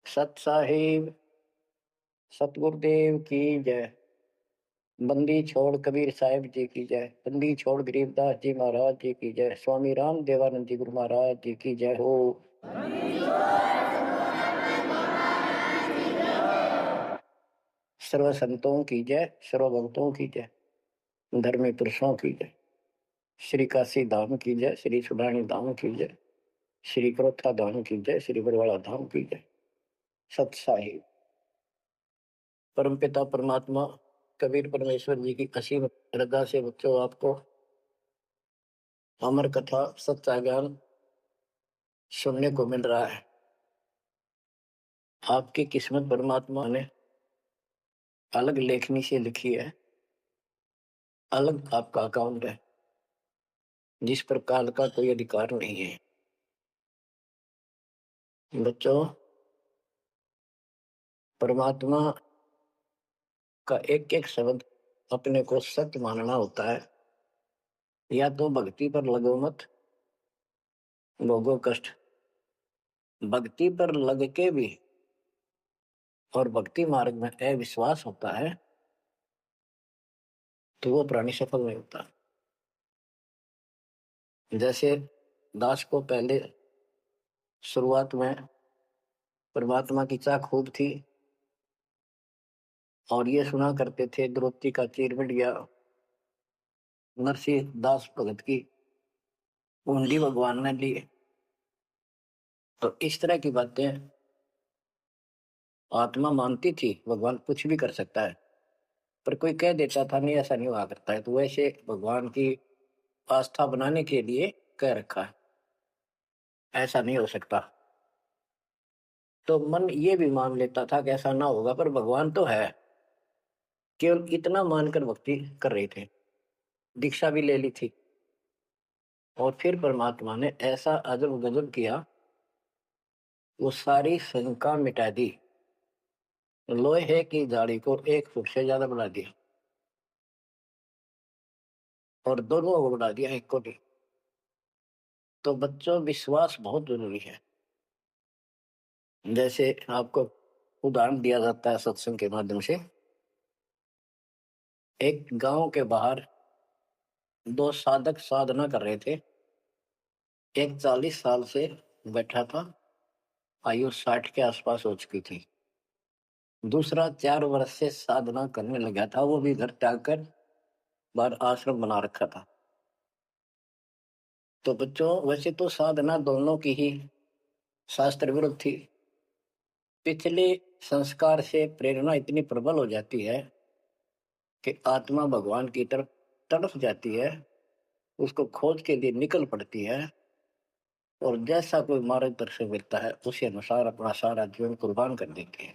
सत साहिब सतगुरुदेव की जय। बंदी छोड़ कबीर साहिब जी की जय। बंदी छोड़ गरीबदास जी महाराज जी की जय। स्वामी राम देवानंद जी गुरु महाराज जी की जय हो। सर्व संतों की जय, सर्व भक्तों की जय, धर्मी पुरुषों की जय। श्री काशी धाम की जय, श्री सुडानी धाम की जय, श्री क्रोथा धाम की जय, श्री बरवाड़ा धाम की जय। सत साहिब परमपिता परमात्मा कबीर परमेश्वर जी की असीम श्रद्धा से बच्चों आपको अमर कथा सत्य ज्ञान सुनने को मिल रहा है। आपकी किस्मत परमात्मा ने अलग लेखनी से लिखी है, अलग आपका अकाउंट है जिस पर काल का कोई अधिकार नहीं है। बच्चों, परमात्मा का एक एक शब्द अपने को सत्य मानना होता है। या तो भक्ति पर लगो मत, भोगो कष्ट। भक्ति पर लग के भी और भक्ति मार्ग में अविश्वास होता है तो वो प्राणी सफल नहीं होता। जैसे दास को पहले शुरुआत में परमात्मा की चाह खूब थी और ये सुना करते थे द्रौपदी का चीर मिट गया, नरसिंह दास भगत की कुंडली भगवान ने ली। तो इस तरह की बातें आत्मा मानती थी, भगवान कुछ भी कर सकता है। पर कोई कह देता था नहीं ऐसा नहीं हुआ करता है, तो वैसे भगवान की आस्था बनाने के लिए कह रखा है ऐसा नहीं हो सकता। तो मन ये भी मान लेता था कि ऐसा ना होगा, पर भगवान तो है। केवल इतना मानकर भक्ति कर रहे थे, दीक्षा भी ले ली थी। और फिर परमात्मा ने ऐसा अजब गजब किया, वो सारी शंका मिटा दी। लोहे की जाड़ी को 1 फुट से ज्यादा बढ़ा दिया और दोनों को बढ़ा दिया 1 कोटि। तो बच्चों, विश्वास बहुत जरूरी है। जैसे आपको उदाहरण दिया जाता है सत्संग के माध्यम से। एक गांव के बाहर 2 साधक साधना कर रहे थे। एक 40 साल से बैठा था, आयु 60 के आसपास हो चुकी थी। दूसरा 4 वर्ष से साधना करने लगा था, वो भी घर त्याग कर बाहर आश्रम बना रखा था। तो बच्चों, वैसे तो साधना दोनों की ही शास्त्र विरुद्ध थी। पिछले संस्कार से प्रेरणा इतनी प्रबल हो जाती है कि आत्मा भगवान की तरफ तड़प जाती है, उसको खोज के लिए निकल पड़ती है और जैसा कोई मार्गदर्शन मिलता है उसी अनुसार अपना सारा जीवन कुर्बान कर देती है।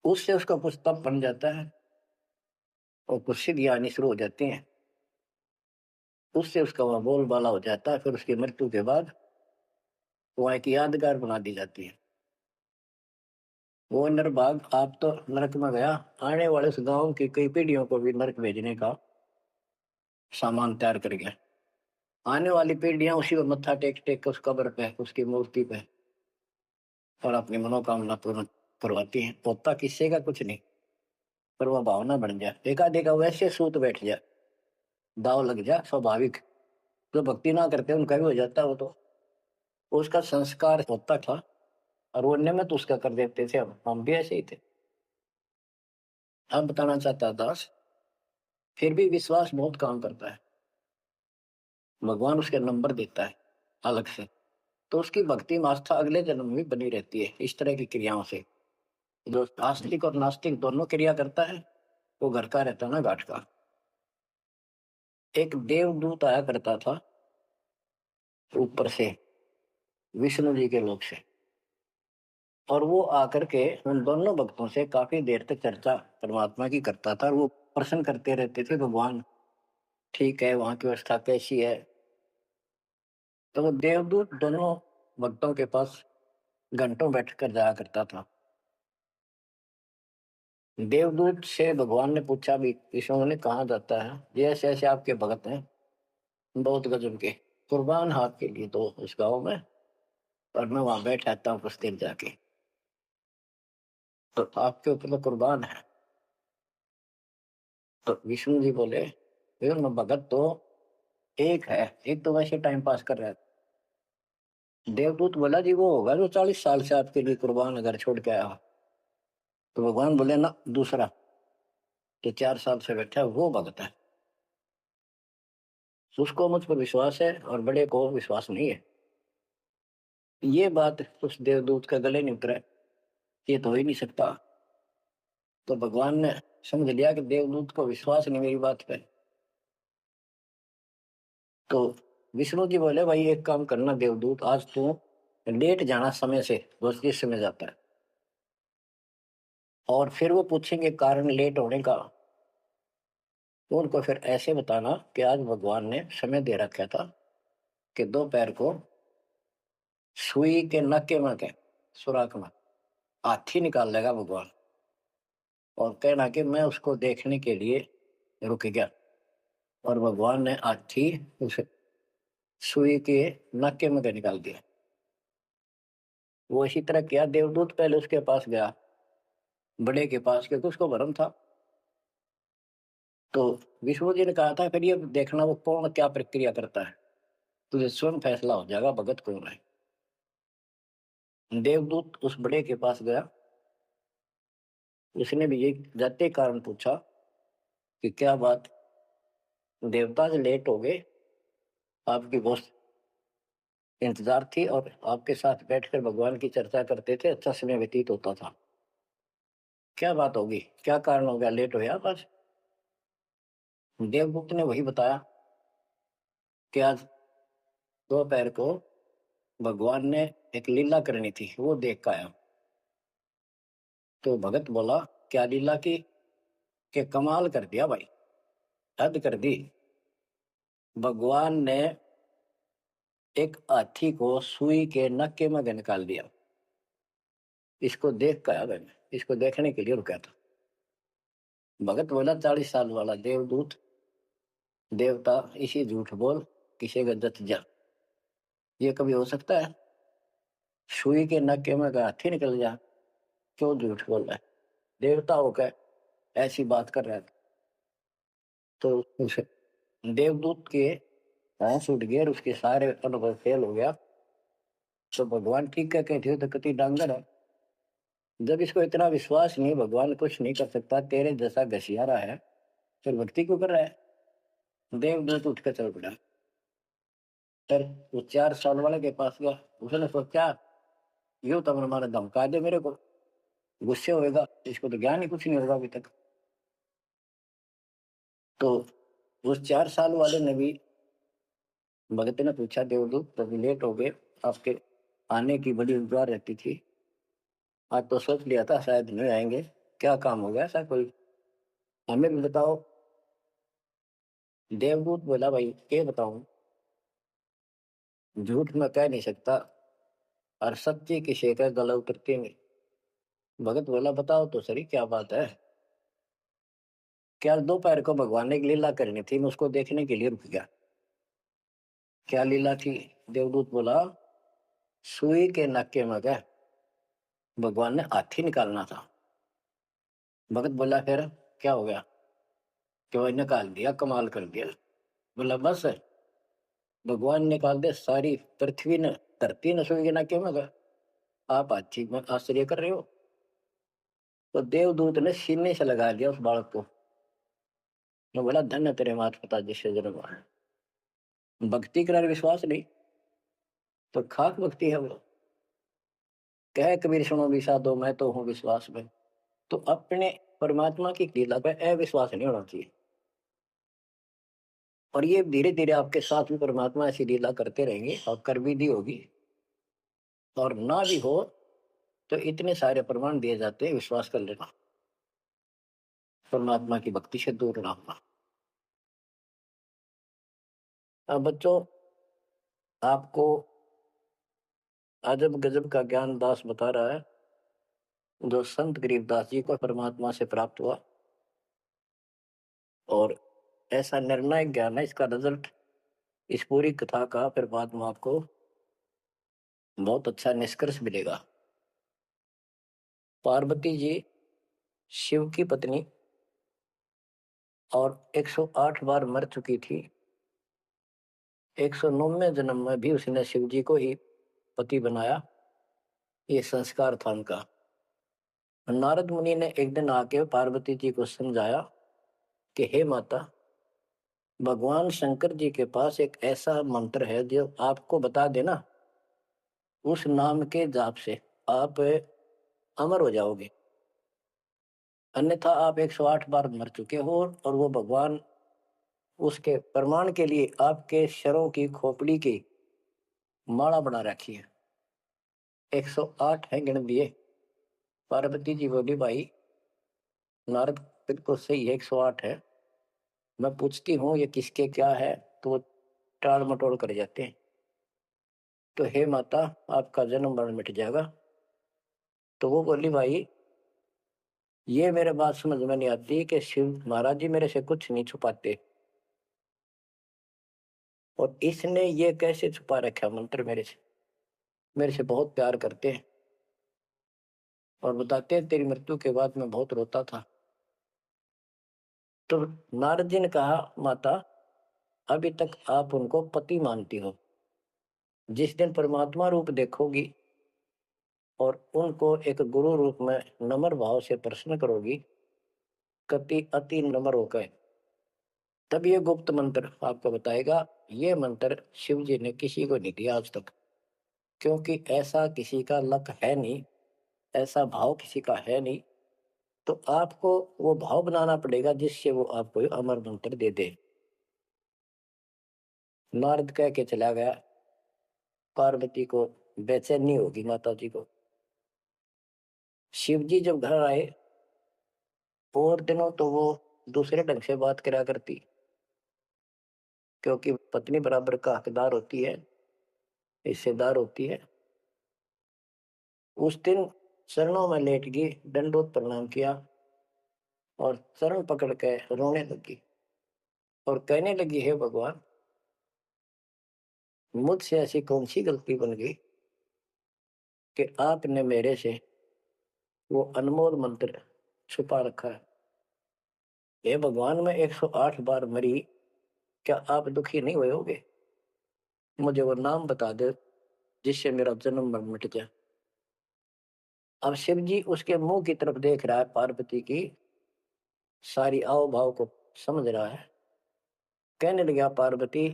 उससे उसका कुछ तप बन जाता है और कुछ सिद्धियां आनी शुरू हो जाती हैं। उससे उसका वह बोलबाला हो जाता है। फिर उसकी मृत्यु के बाद वह एक यादगार बना दी जाती है। वो नरभाग आप तो नरक में गया, आने वाले उस गांव की कई पीढ़ियों को भी नरक भेजने का सामान तैयार कर गया। आने वाली पीढ़ियां उसी को मत्था टेक टेक के उस कब्र पे, उसकी मूर्ति पे और अपनी मनोकामना पूर्ण करवाती हैं। होता किसी का कुछ नहीं, पर वह भावना बन जाए, देखा देखा वैसे सूत बैठ जाए, दाव लग जाए। स्वाभाविक जो भक्ति ना करते उनका भी हो जाता है। वो तो उसका संस्कार होता था और वो नियमित उसका कर देते थे। हम भी ऐसे ही थे। हम बताना चाहता दास, फिर भी विश्वास बहुत काम करता है। भगवान उसके नंबर देता है अलग से, तो उसकी भक्ति में आस्था अगले जन्म में भी बनी रहती है। इस तरह की क्रियाओं से जो आस्तिक और नास्तिक दोनों क्रिया करता है वो घर का रहता है ना घाट का। एक देवदूत आया करता था ऊपर से, विष्णु जी के लोक से, और वो आकर के उन दोनों भक्तों से काफी देर तक चर्चा परमात्मा की करता था। और वो प्रश्न करते रहते थे, भगवान ठीक है, वहां की व्यवस्था कैसी है। तो वो देवदूत दोनों भक्तों के पास घंटों बैठ कर जाया करता था। देवदूत से भगवान ने पूछा भी, विष्णु ने कहा जाता है ये ऐसे ऐसे आपके भगत हैं बहुत गजब के, कुर्बान हाथ के लिए तो इस गांव में, और मैं वहां बैठ आता हूँ कुछ देर जाके, तो आपके ऊपर तो कुर्बान है। तो विष्णु जी बोले, फिर मैं भगत तो एक है, एक तो वैसे टाइम पास कर रहा है। देवदूत बोला जी वो होगा जो 40 साल से आपके लिए कुर्बान घर छोड़ के आया हो। तो भगवान बोले ना, दूसरा जो 4 साल से बैठा है वो भगत है, उसको मुझ पर विश्वास है और बड़े को विश्वास नहीं है। ये बात उस देवदूत का गले नहीं उतरा, ये तो हो ही नहीं सकता। तो भगवान ने समझ लिया कि देवदूत को विश्वास नहीं मेरी बात पे। तो विष्णु जी बोले, भाई एक काम करना देवदूत, आज तू लेट जाना समय से, बस जिस समय जाता है, और फिर वो पूछेंगे कारण लेट होने का, तो उनको फिर ऐसे बताना कि आज भगवान ने समय दे रखा था कि दोपहर को सुई के नक्के में के सुराख में हाथी निकाल लेगा भगवान, और कहना कि मैं उसको देखने के लिए रुक गया, और भगवान ने हाथी उस सुई के नक्के में के निकाल दिया। वो इसी तरह किया, देवदूत पहले उसके पास गया, बड़े के पास, क्योंकि उसको भरम था। तो विष्णु जी ने कहा था फिर ये देखना वो कौन क्या प्रक्रिया करता है, तुझे स्वयं फैसला हो जाएगा भगत कौन है। देवदूत उस बड़े के पास गया, उसने भी ये जाते कारण पूछा कि क्या बात, देवता से लेट हो गए, आपकी बहुत इंतजार थी और आपके साथ बैठकर भगवान की चर्चा करते थे, अच्छा समय व्यतीत होता था, क्या बात होगी, क्या कारण हो गया लेट हो गया बस। देवदूत ने वही बताया कि आज दोपहर को भगवान ने एक लीला करनी थी, वो देख कर आया। तो भगत बोला, क्या लीला की, कि कमाल कर दिया भाई, हद कर दी। भगवान ने एक हाथी को सुई के नक्के में निकाल दिया, इसको देख कर आया मैंने, इसको देखने के लिए रुका था। भगत बोला, 40 साल वाला देवदूत देवता इसी झूठ बोल, किसी का जत जा, ये कभी हो सकता है? सुई के नक्के में का हाथी निकल जा, क्यों झूठ बोल रहा है? देवता होकर ऐसी बात कर रहा था। तो उस देवदूत के होश उठ गए और उसके सारे अनुभव फेल हो गया। तो भगवान ठीक है कहते हो तो कति डांगर है, जब इसको इतना विश्वास नहीं भगवान कुछ नहीं कर सकता, तेरे जैसा घसियारा है, फिर भक्ति क्यों कर रहा है? देवदूत उठ कर चल पड़ा। फिर वो 4 साल वाले के पास गया, उसने सोचा यूं तो हमारा धमका दे मेरे को, गुस्से होएगा, इसको तो ज्ञान ही कुछ नहीं होगा अभी तक। तो उस 4 साल वाले ने भी, भगत ने पूछा, देवदूत तभी लेट हो गए, आपके आने की बड़ी इंतजार रहती थी, आज तो सोच लिया था शायद नहीं आएंगे, क्या काम हो गया ऐसा कोई, हमें भी बताओ। देवदूत बोला, भाई ये बताऊं, झूठ मैं कह नहीं सकता और सच्ची की शिकायत गला उतरती नहीं। भगत बोला, बताओ तो सही क्या बात है। क्या दोपहर को भगवान ने एक लीला करनी थी, मैं उसको देखने के लिए रुक गया। क्या लीला थी? देवदूत बोला, सुई के नक्के में गए, भगवान ने हाथी निकालना था। भगत बोला, फिर क्या हो गया? कि वही निकाल दिया, कमाल कर दिया। बोला बस, भगवान निकाल दे, सारी पृथ्वी ने धरती ने सुई के नक्के में गए, आप हाथी में आश्चर्य कर रहे हो? तो देवदूत ने सीने से लगा दिया उस बालक को। मैं बोला, धन्य तेरे माता पिता जिससे जन्म हुआ है। भक्ति कर विश्वास नहीं तो खाक भक्ति है वो। कह कबीर सुनो विषा दो, मैं तो हूँ विश्वास में। तो अपने परमात्मा की लीला पे अविश्वास नहीं होना चाहिए, और ये धीरे धीरे आपके साथ भी परमात्मा ऐसी लीला करते रहेंगे और कर भी दी होगी। और ना भी हो तो इतने सारे प्रमाण दिए जाते हैं, विश्वास कर लेना, परमात्मा की भक्ति से दूर ना होना। अब बच्चों, आपको अजब गजब का ज्ञान दास बता रहा है, जो संत गरीबदास जी को परमात्मा से प्राप्त हुआ, और ऐसा निर्णायक ज्ञान है, इसका रिजल्ट इस पूरी कथा का फिर बाद में आपको बहुत अच्छा निष्कर्ष मिलेगा। पार्वती जी शिव की पत्नी और 108 बार मर चुकी थी। 109वें जन्म में भी उसने शिव जी को ही पति बनाया। ये संस्कार था उनका। नारद मुनि ने एक दिन आके पार्वती जी को समझाया कि हे माता, भगवान शंकर जी के पास एक ऐसा मंत्र है जो आपको बता देना, उस नाम के जाप से आप अमर हो जाओगे, अन्यथा आप 108 बार मर चुके हो। और वो भगवान उसके प्रमाण के लिए आपके शरों की खोपड़ी की माला बना रखी है। 108 है गिन दिए। पार्वती जी बोली भाई नारद बिल्कुल सही है, 108 है। मैं पूछती हूँ ये किसके क्या है, तो वो टाल मटोल कर जाते हैं। तो हे माता, आपका जन्म मरण मिट जाएगा। तो वो बोली भाई ये मेरे बात समझ में नहीं आती कि शिव महाराज जी मेरे से कुछ नहीं छुपाते, और इसने ये कैसे छुपा रखा मंत्र मेरे से बहुत प्यार करते हैं। और बताते हैं तेरी मृत्यु के बाद मैं बहुत रोता था। तो नारद जी ने कहा माता, अभी तक आप उनको पति मानती हो, जिस दिन परमात्मा रूप देखोगी और उनको एक गुरु रूप में नम्र भाव से प्रश्न करोगी, कति अति नम्र होकर, तब ये गुप्त मंत्र आपको बताएगा। ये मंत्र शिव जी ने किसी को नहीं दिया आज तक, क्योंकि ऐसा किसी का लक है नहीं, ऐसा भाव किसी का है नहीं। तो आपको वो भाव बनाना पड़ेगा जिससे वो आपको अमर मंत्र दे दे। नारद कह के चला गया। पार्वती को बेचैनी होगी माता जी को। शिव जी जब घर आए और दिनों तो वो दूसरे ढंग से बात करा करती, क्योंकि पत्नी बराबर का हकदार होती है, हिस्सेदार होती है। उस दिन चरणों में लेट गई, दंडोत प्रणाम किया और चरण पकड़ के रोने लगी और कहने लगी हे भगवान, मुझसे ऐसी कौन सी गलती बन गई कि आपने मेरे से वो अनमोल मंत्र छुपा रखा है। हे भगवान, मैं 108 बार मरी, क्या आप दुखी नहीं हुए होगे? मुझे वो नाम बता दे जिससे मेरा जन्म मरण मिट जाए। अब शिव जी उसके मुंह की तरफ देख रहा है, पार्वती की सारी आओ भाव को समझ रहा है। कहने लगा पार्वती,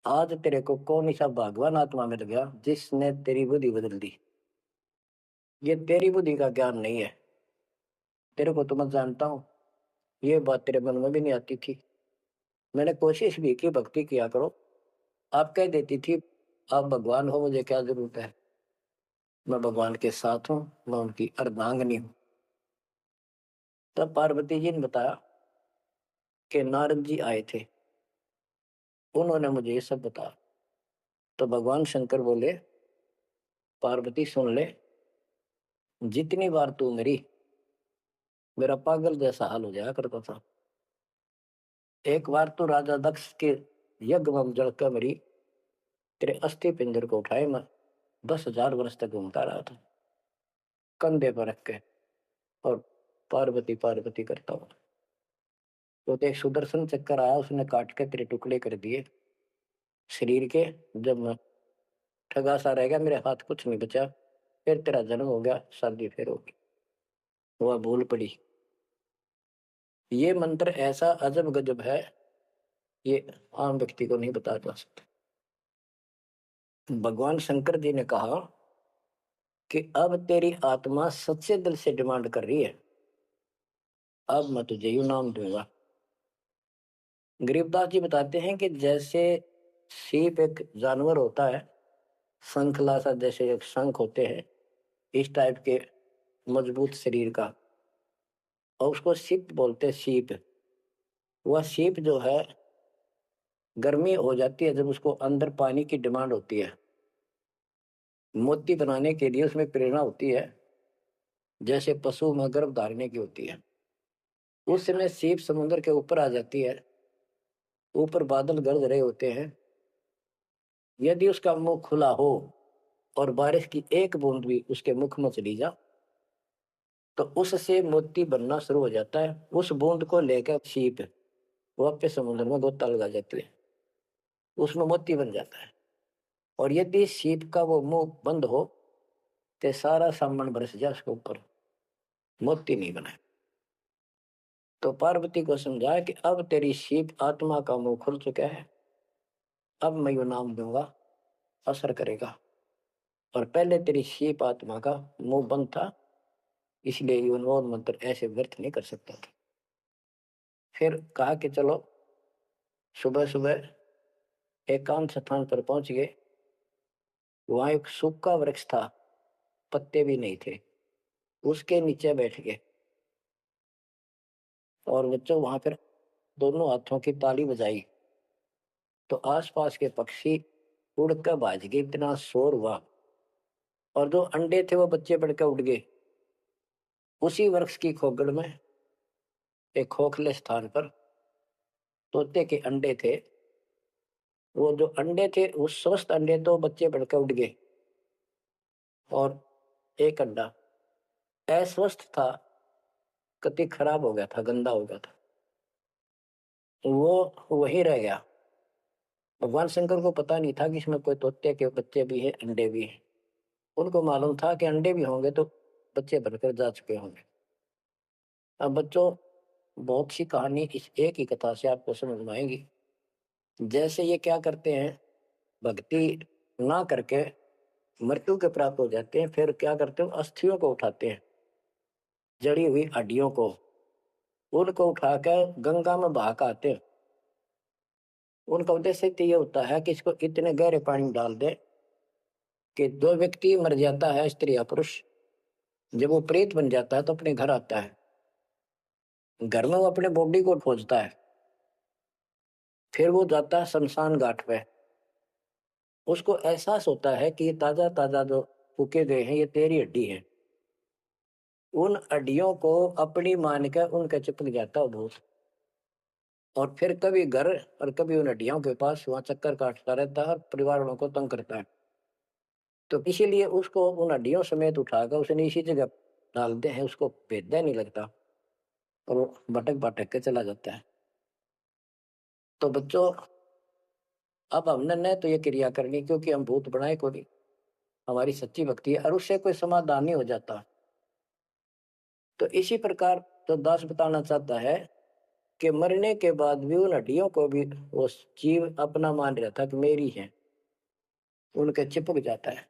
आज तेरे को कौन सा भगवान आत्मा मिल गया जिसने तेरी बुद्धि बदल दी। ये तेरी बुद्धि का ज्ञान नहीं है, तेरे को तो मैं जानता हूँ, ये बात तेरे मन में भी नहीं आती थी। मैंने कोशिश भी की भक्ति किया करो, आप कह देती थी आप भगवान हो, मुझे क्या जरूरत है, मैं भगवान के साथ हूँ, मैं उनकी अर्धांगिनी हूँ। तब पार्वती जी ने बताया कि नारद जी आए थे, उन्होंने मुझे ये सब बताया। तो भगवान शंकर बोले पार्वती सुन ले, जितनी बार तू मरी मेरा पागल जैसा हाल हो जाया करता था। एक बार तो राजा दक्ष के यज्ञ में जलकर मरी, तेरे अस्थि पिंजर को उठाए मैं 10,000 वर्ष तक घूमता रहा था कंधे पर रख के, और पार्वती पार्वती करता हूँ। तो एक सुदर्शन चक्कर आया, उसने काट के तेरे टुकड़े कर दिए शरीर के। जब मैं ठगा सा रह गया, मेरे हाथ कुछ नहीं बचा, फिर तेरा जन्म हो गया, शादी फिर होगी, वह भूल पड़ी। ये मंत्र ऐसा अजब गजब है, ये आम व्यक्ति को नहीं बता जा सकता। भगवान शंकर जी ने कहा कि अब तेरी आत्मा सच्चे दिल से डिमांड कर रही है, अब मैं तुझे यू नाम दूंगा। गरीबदास जी बताते हैं कि जैसे सीप एक जानवर होता है, शंखला सा जैसे एक शंख होते हैं इस टाइप के मजबूत शरीर का, और उसको सीप बोलते हैं। सीप, वह सीप जो है गर्मी हो जाती है जब उसको अंदर पानी की डिमांड होती है, मोती बनाने के लिए उसमें प्रेरणा होती है, जैसे पशु में गर्भ धारने की होती है। उस समय सीप समुद्र के ऊपर आ जाती है, ऊपर बादल गरज रहे होते हैं, यदि उसका मुंह खुला हो और बारिश की एक बूंद भी उसके मुख में चली जा तो उससे मोती बनना शुरू हो जाता है। उस बूंद को लेकर सीप वापस समुद्र में गोता लगा जाती है, उसमें मोती बन जाता है। और यदि सीप का वो मुंह बंद हो तो सारा सामान बरस जाए उसके ऊपर, मोती नहीं बने। तो पार्वती को समझाया कि अब तेरी सीप आत्मा का मुंह खुल चुका है, अब मैं यो नाम दूंगा, असर करेगा। और पहले तेरी सीप आत्मा का मुंह बंद था, इसलिए ये उन्मोद मंत्र ऐसे व्यर्थ नहीं कर सकता था। फिर कहा कि चलो सुबह सुबह एकांत स्थान पर पहुंच गए। वहां एक सूखा वृक्ष था, पत्ते भी नहीं थे, उसके नीचे बैठ गए। और बच्चों वहां पर दोनों हाथों की ताली बजाई तो आसपास के पक्षी उड़कर भाज गए, इतना शोर हुआ। और जो अंडे थे वो बच्चे बढ़कर उड़ गए। उसी वृक्ष की खोगड़ में एक खोखले स्थान पर तोते के अंडे थे। वो जो अंडे थे उस स्वस्थ अंडे तो बच्चे बढ़कर उड़ गए, और एक अंडा अस्वस्थ था, कति खराब हो गया था, गंदा हो गया था, वो वही रह गया। भगवान शंकर को पता नहीं था कि इसमें कोई तोते के बच्चे भी हैं, अंडे भी हैं। उनको मालूम था कि अंडे भी होंगे तो बच्चे बनकर जा चुके होंगे। अब बच्चों बहुत सी कहानी इस एक ही कथा से आपको समझ में आएगी। जैसे ये क्या करते हैं, भक्ति ना करके मृत्यु के प्राप्त हो जाते हैं, फिर क्या करते हो, अस्थियों को उठाते हैं, जड़ी हुई हड्डियों को, उनको उठाकर गंगा में बहा के आते हैं। उनका उद्देश्य तो ये होता है कि इसको इतने गहरे पानी में डाल दे कि जो व्यक्ति मर जाता है, स्त्री या पुरुष, जब वो प्रेत बन जाता है तो अपने घर आता है। घर में वो अपने बॉडी को खोजता है, फिर वो जाता है शमशान घाट पे। उसको एहसास होता है कि ये ताजा ताजा जो फूके गए हैं ये तेरी हड्डी है। उन हड्डियों को अपनी मानकर उनका चिपक जाता है भूत। और फिर कभी घर और कभी उन हड्डियों के पास वहां चक्कर काटता रहता है और परिवार वालों को तंग करता है। तो इसीलिए उसको उन हड्डियों समेत उठाकर उसने इसी जगह डालते हैं, उसको भेदा नहीं लगता और वो भटक भटक के चला जाता है। तो बच्चों अब हमने न तो ये क्रिया करनी क्योंकि हम भूत बनाए को नहीं, हमारी सच्ची भक्ति है और उससे कोई समाधान नहीं हो जाता। तो इसी प्रकार तो दास बताना चाहता है कि मरने के बाद भी उन हड्डियों को भी वो जीव अपना मान रहा था कि मेरी है, उनके चिपक जाता है।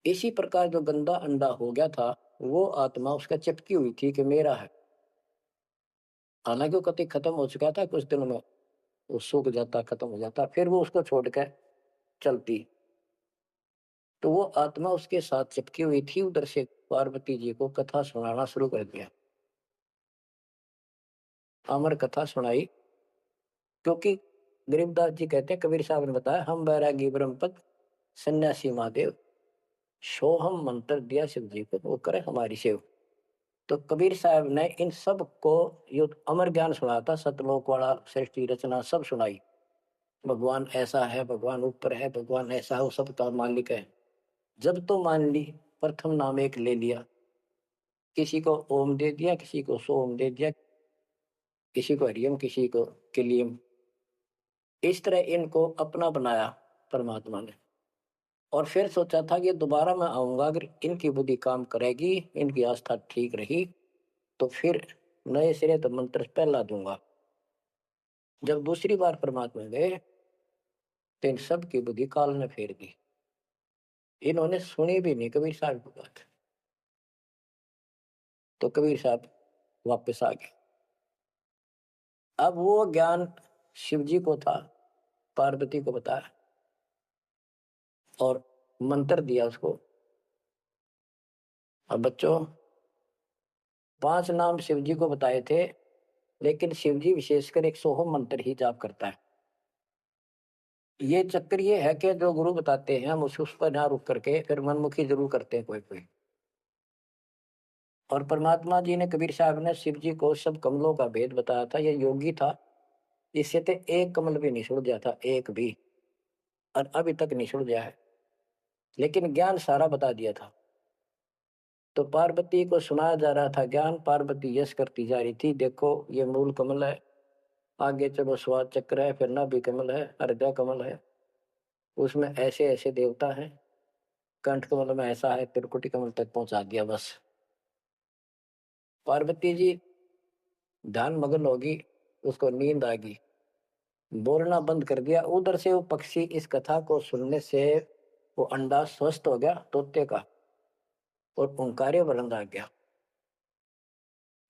इसी प्रकार जो गंदा अंडा हो गया था वो आत्मा उसका चिपकी हुई थी कि मेरा है। हालांकि वो कति खत्म हो चुका था, कुछ दिनों में वो सूख जाता, खत्म हो जाता, फिर वो उसको छोड़कर चलती। तो वो आत्मा उसके साथ चिपकी हुई थी। उधर से पार्वती जी को कथा सुनाना शुरू कर दिया, अमर कथा सुनाई। क्योंकि गरीबदास जी कहते हैं, कबीर साहब ने बताया, हम बैरागी ब्रह्मपद सन्यासी महादेव सोहम मंत्र दिया शिव जी को, वो करे हमारी सेव। तो कबीर साहब ने इन सब को ये अमर ज्ञान सुनाया था, सतलोक वाला सृष्टि रचना सब सुनाई। भगवान ऐसा है, भगवान ऊपर है, भगवान ऐसा है, वो सबका मालिक है। जब तो मान ली, प्रथम नाम एक ले लिया, किसी को ओम दे दिया, किसी को सोम दे दिया, किसी को हरियम, किसी को किलियम। इस तरह इनको अपना बनाया परमात्मा ने। और फिर सोचा था कि दोबारा मैं आऊंगा, अगर इनकी बुद्धि काम करेगी, इनकी आस्था ठीक रही तो फिर नए सिरे तो मंत्र पहला दूंगा। जब दूसरी बार परमात्मा गए तो इन सब की बुद्धि काल ने फेर दी। इन्होंने सुनी भी नहीं कबीर साहब की बात। तो कबीर साहब वापस आ गए। अब वो ज्ञान शिव जी को था, पार्वती को बताया और मंत्र दिया उसको। अब बच्चों 5 नाम शिव जी को बताए थे, लेकिन शिव जी विशेषकर एक सोहम मंत्र ही जाप करता है। ये चक्कर ये है कि जो गुरु बताते हैं हम उस पर ना रुक करके फिर मनमुखी जरूर करते हैं कोई कोई। और परमात्मा जी ने, कबीर साहब ने शिव जी को सब कमलों का भेद बताया था। ये योगी था, इससे तो एक कमल भी नहीं छूट जाता, एक भी। और अभी तक नहीं सुलझा है, लेकिन ज्ञान सारा बता दिया था। तो पार्वती को सुनाया जा रहा था ज्ञान, पार्वती यश करती जा रही थी, देखो ये मूल कमल है, आगे चलो स्वाद चक्र है, फिर नाभि कमल है, हृदय कमल है, उसमें ऐसे ऐसे देवता हैं, कंठ कमल में ऐसा है, त्रिकुटी कमल तक पहुंचा दिया बस। पार्वती जी ध्यान मग्न होगी, उसको नींद आ गई, बोलना बंद कर दिया। उधर से वो पक्षी इस कथा को सुनने से वो अंडा स्वस्थ हो गया तोते का, और ओंकार्य बुलंद आ गया।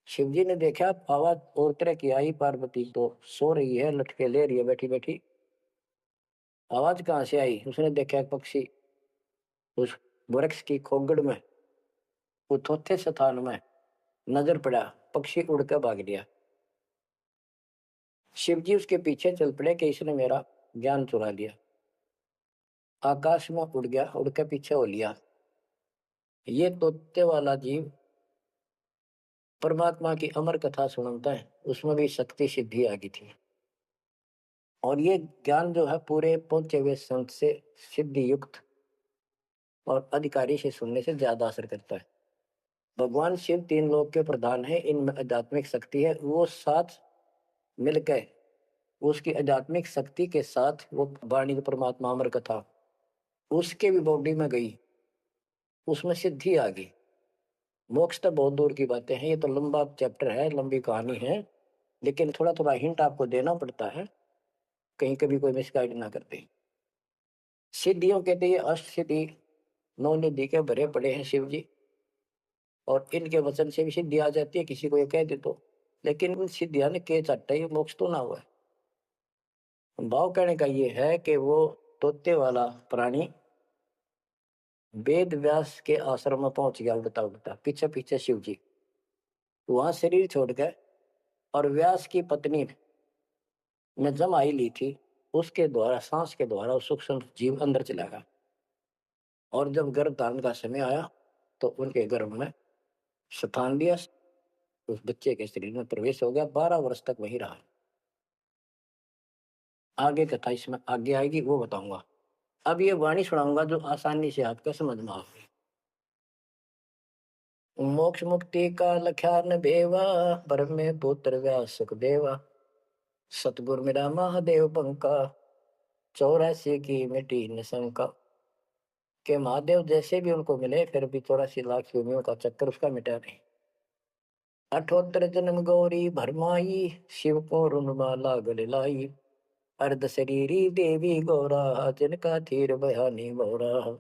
शिव जी ने देखा आवाज और तरह की आई, पार्वती तो सो रही है, लटके ले रही है बैठी बैठी, आवाज कहाँ से आई? उसने देखा एक पक्षी उस वृक्ष की खोगड़ में, वो थोथे स्थान में नजर पड़ा, पक्षी उड़ कर भाग लिया। शिव जी उसके पीछे चल पड़े कि इसने मेरा ज्ञान चुरा लिया, आकाश में उड़ गया, उड़ के पीछे हो लिया। ये तोते वाला जीव परमात्मा की अमर कथा सुनता है, उसमें भी शक्ति सिद्धि आ गई थी। और ये ज्ञान जो है पूरे पहुंचे हुए संत से सिद्धि युक्त और अधिकारी से सुनने से ज्यादा असर करता है। भगवान शिव तीन लोक के प्रधान है, इनमें आध्यात्मिक शक्ति है, वो साथ मिलकर उसकी आध्यात्मिक शक्ति के साथ वो वाणी परमात्मा अमर कथा उसके भी बॉडी में गई, उसमें सिद्धि आ गई। मोक्ष तो बहुत दूर की बातें हैं, ये तो लंबा चैप्टर है, लंबी कहानी है, लेकिन थोड़ा थोड़ा हिंट आपको देना पड़ता है, कहीं कभी कोई मिसगाइड ना करते। सिद्धियों कहते हैं अष्ट सिद्धि, नौ निधि के भरे पड़े हैं शिव जी, और इनके वचन से भी सिद्धि आ जाती है, किसी को ये कह दे तो। लेकिन उन सिद्धियां ने के चाटा ये मोक्ष तो ना हुआ है। भाव कहने का ये है कि वो तोते वाला प्राणी वेद व्यास के आश्रम में पहुंच गया, उड़ता उड़ता पीछे पीछे शिव जी, वहां शरीर छोड़ गए, और व्यास की पत्नी ने जमाई ली थी, उसके द्वारा सांस के द्वारा सूक्ष्म जीव अंदर चला गया, और जब गर्भ धारण का समय आया तो उनके गर्भ में स्थान लिया, उस बच्चे के शरीर में प्रवेश हो गया, 12 वर्ष तक वही रहा। आगे कथा इसमें आगे आएगी, वो बताऊंगा। अब ये वाणी सुनाऊंगा जो आसानी से आपका समझ में आएगी। मोक्ष मुक्ति का लख्यान बेवा, ब्रह्म में पुत्र व्यास सुखदेवा, सतगुरु मेरा महादेव पंका, 84 की मिट्टी न शंका। के महादेव जैसे भी उनको मिले, फिर भी 84 लाख योनियों का चक्कर उसका मिटा नहीं। अठोत्तर जन्म गौरी भरमाई, शिव को रुनमाला गले लाई, अर्ध शरीरी देवी गौरा, जिनका थीर बयानी मोरा।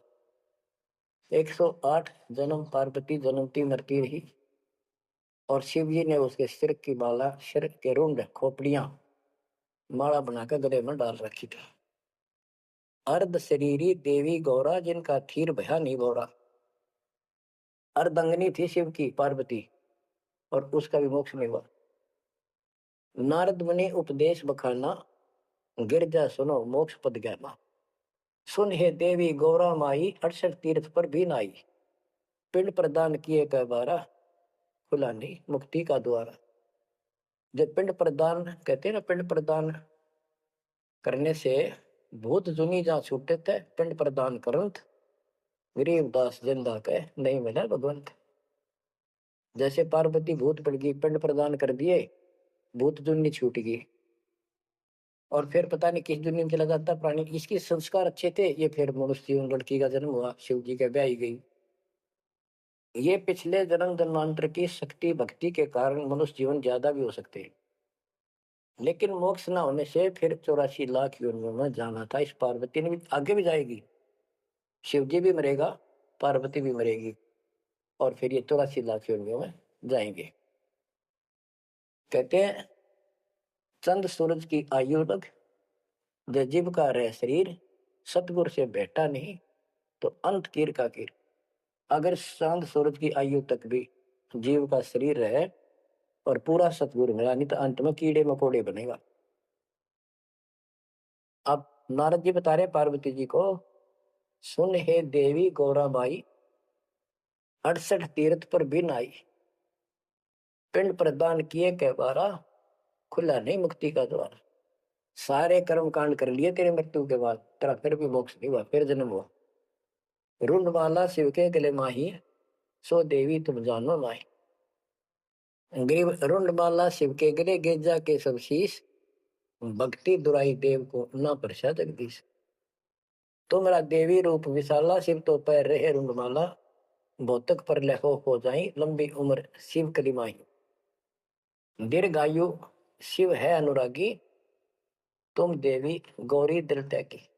108 जन्म पार्वती जन्मती मरती रही, और शिव जी ने उसके सिर की माला, सिर के रुंड खोपड़ियां माला बनाकर गले में डाल रखी थी। अर्ध शरीरी देवी गौरा, जिनका थीर बयानी मोरा। अर्धंगनी थी शिव की पार्वती, और उसका भी मोक्ष नहीं हुआ। नारद मुनि उपदेश बखाना, गिरजा सुनो मोक्ष पद ज्ञाना। सुन हे देवी गौरा माई, 68 तीर्थ पर भी नाई, पिंड प्रदान किए कह बारा, खुला नहीं मुक्ति का द्वारा। जब पिंड प्रदान कहते हैं ना, पिंड प्रदान करने से भूत जुनी जहाँ छूटे थे, पिंड प्रदान करंत गरीब दास जिंदा कह नहीं मिला भगवंत। जैसे पार्वती भूत पड़ गई, पिंड प्रदान कर दिए, भूत जुनी छूट गई, और फिर पता नहीं किस दुनिया में चला जाता प्राणी। इसके संस्कार अच्छे थे, ये फिर मनुष्य लड़की का जन्म हुआ, शिव जी के ब्याह गई। ये पिछले जन्म जन्मांतर की शक्ति भक्ति के कारण मनुष्य जीवन ज्यादा भी हो सकते हैं, लेकिन मोक्ष न होने से फिर 84 लाख योनियों में जाना था। इस पार्वती ने भी आगे भी जाएगी, शिव जी भी मरेगा, पार्वती भी मरेगी, और फिर ये 84 लाख योनियों में जाएंगे। कहते हैं चंद सूरज की आयु लग, जो जीव का रह शरीर, सतगुरु से बैठा नहीं तो अंत कीर का कीर। अगर चांद सूरज की आयु तक भी जीव का शरीर रहे और पूरा सतगुरु मिला नहीं, तो अंत में कीड़े मकोड़े बनेगा। अब नारद जी बता रहे पार्वती जी को, सुन हे देवी गौरा बाई, 68 तीर्थ पर भी नाई, पिंड प्रदान किए कह बारा, खुला नहीं मुक्ति का द्वार। सारे कर्म कांड कर लिए तेरे मृत्यु के बाद, तेरा फिर भी मोक्ष नहीं हुआ, फिर जन्म हुआ। रुंडमाला शिव के गले माही, सो देवी तुम जानो माही। ग्रीव रुंडमाला शिव के गले, गेजा के सब शीश, भक्ति दुराई देव को ना परसा जगदीश। तुमरा देवी रूप विशाला, शिव तो पैर रहे रुंडमाला, भौतक पर लहो हो जाई, लंबी उम्र शिव कलिमाई। दीर्घायु शिव है अनुरागी, तुम देवी गौरी दिल की।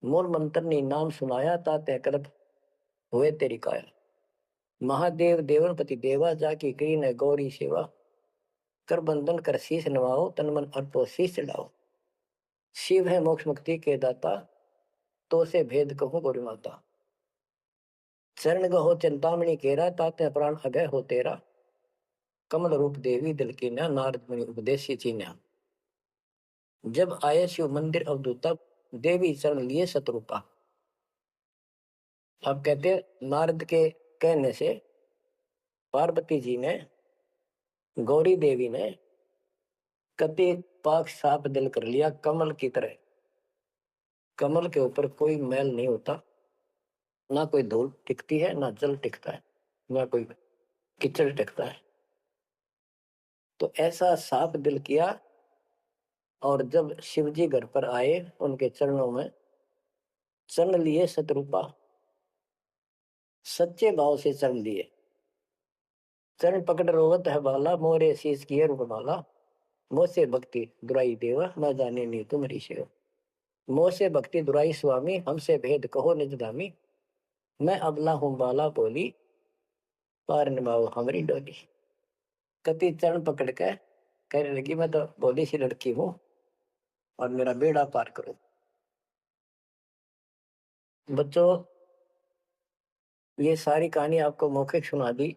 मूल मंत्र ने नाम सुनाया, ताते कल्प हुए तेरी काया। महादेव देवनपति देवा, जाकी करी ने गौरी सेवा, कर बंधन कर शीश नवाओ, तन मन अर्पो शीश चढ़ाओ। शिव है मोक्ष मुक्ति के दाता, तो से भेद कहूं गौरी माता। चरण गहो चिंतामणि केरा, ताते प्राण अभय हो तेरा। कमल रूप देवी दिल की ना, नारद मुनि उपदेशी चीन्या। जब आए शिव मंदिर अवधूता, देवी चरण लिए शत्रुपा। अब कहते नारद के कहने से पार्वती जी ने, गौरी देवी ने कति पाक साफ दिल कर लिया, कमल की तरह। कमल के ऊपर कोई मैल नहीं होता, ना कोई धूल टिकती है, ना जल टिकता है, ना कोई कीचड़ टिकता है। तो ऐसा साफ दिल किया। और जब शिवजी घर पर आए, उनके चरणों में चरण लिए शत्रुपा, सच्चे भाव से चरण लिए। चरण पकड़ रोवत है बाला, मोरे शीश किए रूपमाला। मोह से भक्ति दुराई देवा, न जाने नी तुम्हारी सेवा। मोह से भक्ति दुराई स्वामी, हमसे भेद कहो निज धामी। मैं अबला हूं बाला बोली, पार निभाओ हमारी डोली। कति चरण पकड़ के कहने लगी, मैं तो भोली सी लड़की हूं और मेरा बेड़ा पार करो। बच्चों, ये सारी कहानी आपको मौखिक सुना दी,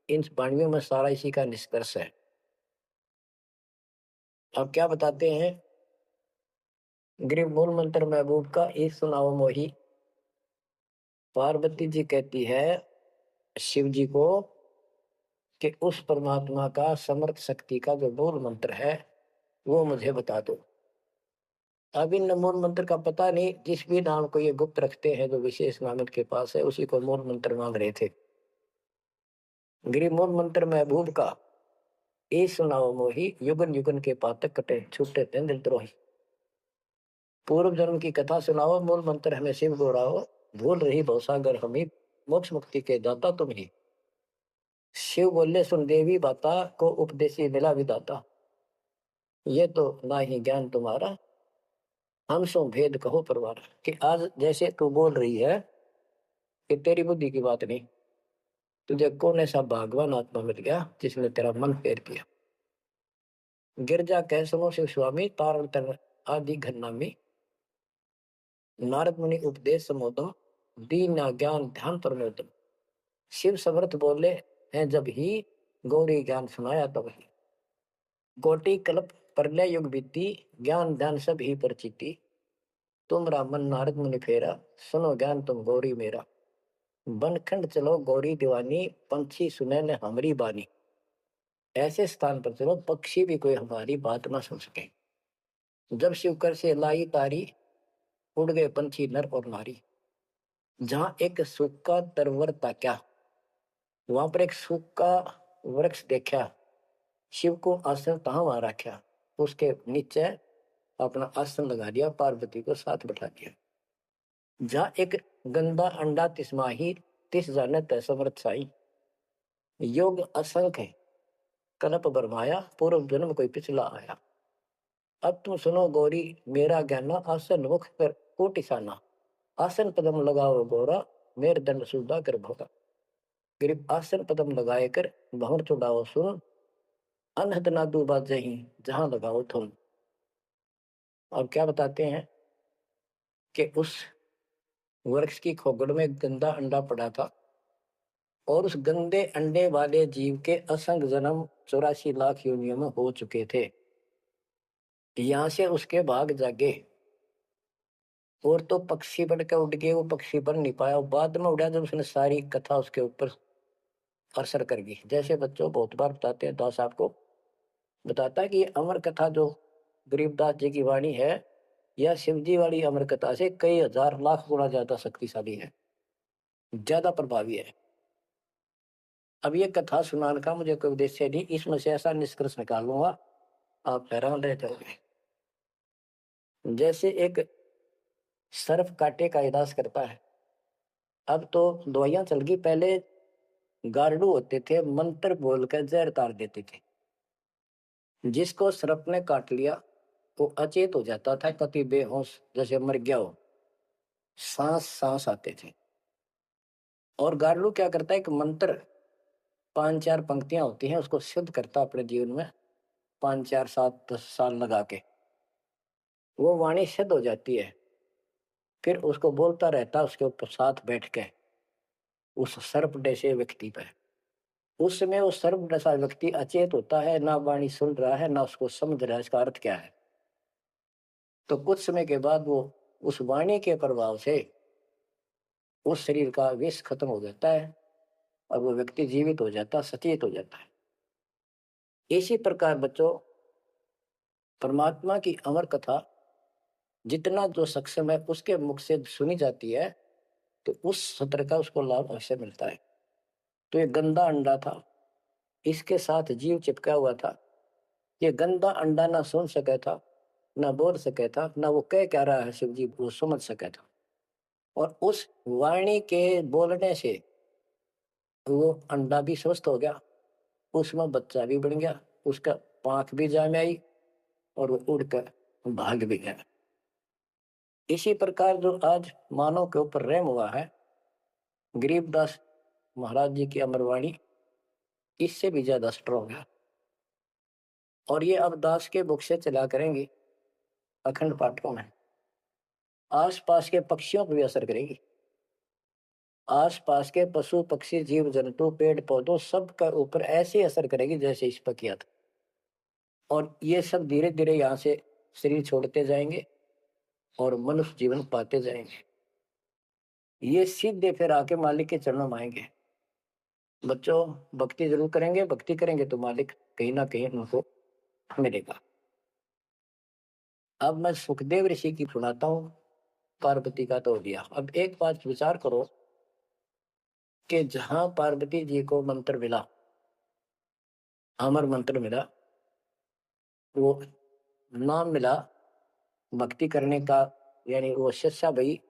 इन वाणियों में सारा इसी का निष्कर्ष है। अब क्या बताते हैं, गृह मूल मंत्र महबूब का एक सुनाओ मोही। पार्वती जी कहती है शिव जी को कि उस परमात्मा का समर्थ शक्ति का जो मूल मंत्र है वो मुझे बता दो। अब इन मूल मंत्र का पता नहीं, जिस भी नाम को ये गुप्त रखते हैं, जो विशेष नाम इनके पास है, उसी को मूल मंत्र मांग रहे थे। गृह मूल मंत्र महबूब का ए सुनाओ मोही, युगन युगन के पातक कटे, छूटे तें दिल द्रोही। पूर्व जन्म की कथा सुनाओ, मूल मंत्र हमें शिव गौराओ। भूल रही भवसागर हमें, मोक्ष मुक्ति के दाता तुम ही। शिव बोले सुन देवी बाता, को उपदेशी मिला विदाता। ये तो ना ही ज्ञान तुम्हारा, हम सो भेद कहो परवार। कि आज जैसे तू बोल रही है कि तेरी बुद्धि की बात नहीं, तुझे कौन ऐसा भगवान आत्मा मिल गया जिसने तेरा मन फेर किया। गिरजा कह सुनो शिव स्वामी, तारण तन आदि घरनामी। नारद मुनि उपदेश समोदम, दीन ज्ञान ध्यान प्रमोदम। शिव समर्थ बोले हैं जब ही, गौरी ज्ञान सुनाया तब ही। कोटि कल्प प्रलय युग बीती, ज्ञान ध्यान सब ही परचिति। तुमरा मन नारद मुनि फेरा, सुनो ज्ञान तुम गौरी मेरा। बनखंड चलो गौरी दीवानी, पंछी सुने न हमारी बानी। ऐसे स्थान पर चलो पक्षी भी कोई हमारी बात ना सुन सके। जब शिवकर से लाई तारी, उड़ गए पंछी नर और नारी। जहां एक सूखा तरवर ताक्या, वहां पर एक सूखा वृक्ष देखा, शिव को आसन तहां वहां रखा, उसके नीचे अपना आसन लगा दिया, पार्वती को साथ बैठा दिया। जहां एक गंदा अंडा तिस्माही, तिस जानत समर्थ साई। योग असंख्य कल्प बरमाया, पूर्व जन्म कोई पिछला आया। अब तुम सुनो गौरी मेरा ज्ञाना, आसन मुख कर कोटिसाना। आसन पदम लगाओ गौरा, मेर दंड सुधा कर भोगा। गरीब आसन पदम लगाए कर भंवर चुड़ाओ सुन, अनहद नादू बाजही जहां लगाओ तुम। और क्या बताते हैं कि उस वृक्ष की खोगड़ में गंदा अंडा पड़ा था, और उस गंदे अंडे वाले जीव के असंख्य जन्म 84 लाख योनियों में हो चुके थे। यहां से उसके भाग जागे, और तो पक्षी बन के उड़ गए, वो पक्षी बन नहीं पाया, बाद में उड़ा जब उसने सारी कथा उसके ऊपर असर कर गई। जैसे बच्चों बहुत बार बताते हैं, दास आपको बताता है कि ये अमर कथा जो गरीबदास जी की वाणी है, यह शिव जी वाली अमर कथा से कई हजार लाख गुना ज्यादा शक्तिशाली है, ज्यादा प्रभावी है। अब ये कथा सुनाने का मुझे कोई उद्देश्य नहीं, इसमें से ऐसा निष्कर्ष निकालूंगा आप हैरान रह जाओगे। जैसे एक सर्प कांटे का इलाज करता है, अब तो दवाइयां चल गई, पहले गार्डू होते थे, मंत्र बोलकर जहर तार देते थे। जिसको सर्प ने काट लिया वो अचेत हो जाता था, कति बेहोश जैसे मर गया हो, सांस सांस आते थे। और गार्डू क्या करता है, एक मंत्र 5-4 पंक्तियां होती हैं, उसको सिद्ध करता अपने जीवन में, 5 4 7 10 साल लगा के वो वाणी सिद्ध हो जाती है। फिर उसको बोलता रहता उसके ऊपर साथ बैठ के उस सर्प जैसे व्यक्ति पे। उस समय वो सर्प जैसा व्यक्ति अचेत होता है, ना वाणी सुन रहा है ना उसको समझ रहा है इसका अर्थ क्या है। तो कुछ समय के बाद वो उस वाणी के प्रभाव से उस शरीर का विष खत्म हो जाता है और वो व्यक्ति जीवित हो जाता, सचेत हो जाता है। इसी प्रकार बच्चों, परमात्मा की अमर कथा जितना जो सक्षम है उसके मुख से सुनी जाती है तो उस सत्र का उसको लाभ अवश्य मिलता है। तो ये गंदा अंडा था, इसके साथ जीव चिपका हुआ था। ये गंदा अंडा ना सुन सका था, ना बोल सका था, ना वो कह क्या रहा है शिव जी वो समझ सका था। और उस वाणी के बोलने से वो अंडा भी स्वस्थ हो गया, उसमें बच्चा भी बन गया, उसका पांख भी जाम आई और वो उड़कर भाग भी गया। इसी प्रकार जो आज मानव के ऊपर रहम हुआ है, गरीबदास महाराज जी की अमरवाणी इससे भी ज्यादा स्ट्रॉन्ग है। और ये अब दास के बुक से चला करेंगी अखंड पाठों में, आसपास के पक्षियों पर भी असर करेगी। आसपास के पशु पक्षी जीव जंतु पेड़ पौधों सब का ऊपर ऐसे असर करेगी जैसे इस पर किया था। और ये सब धीरे धीरे यहाँ से शरीर छोड़ते जाएंगे और मनुष्य जीवन पाते जाएंगे। ये सीधे फिर आके मालिक के चरणों में आएंगे। बच्चों भक्ति जरूर करेंगे, भक्ति करेंगे तो मालिक कहीं ना कहीं उनको मिलेगा। अब मैं सुखदेव ऋषि की सुनाता हूँ, पार्वती का तो दिया। अब एक बात विचार करो कि जहां पार्वती जी को मंत्र मिला, अमर मंत्र मिला, वो नाम मिला भक्ति करने का, यानी वो शिक्षा भई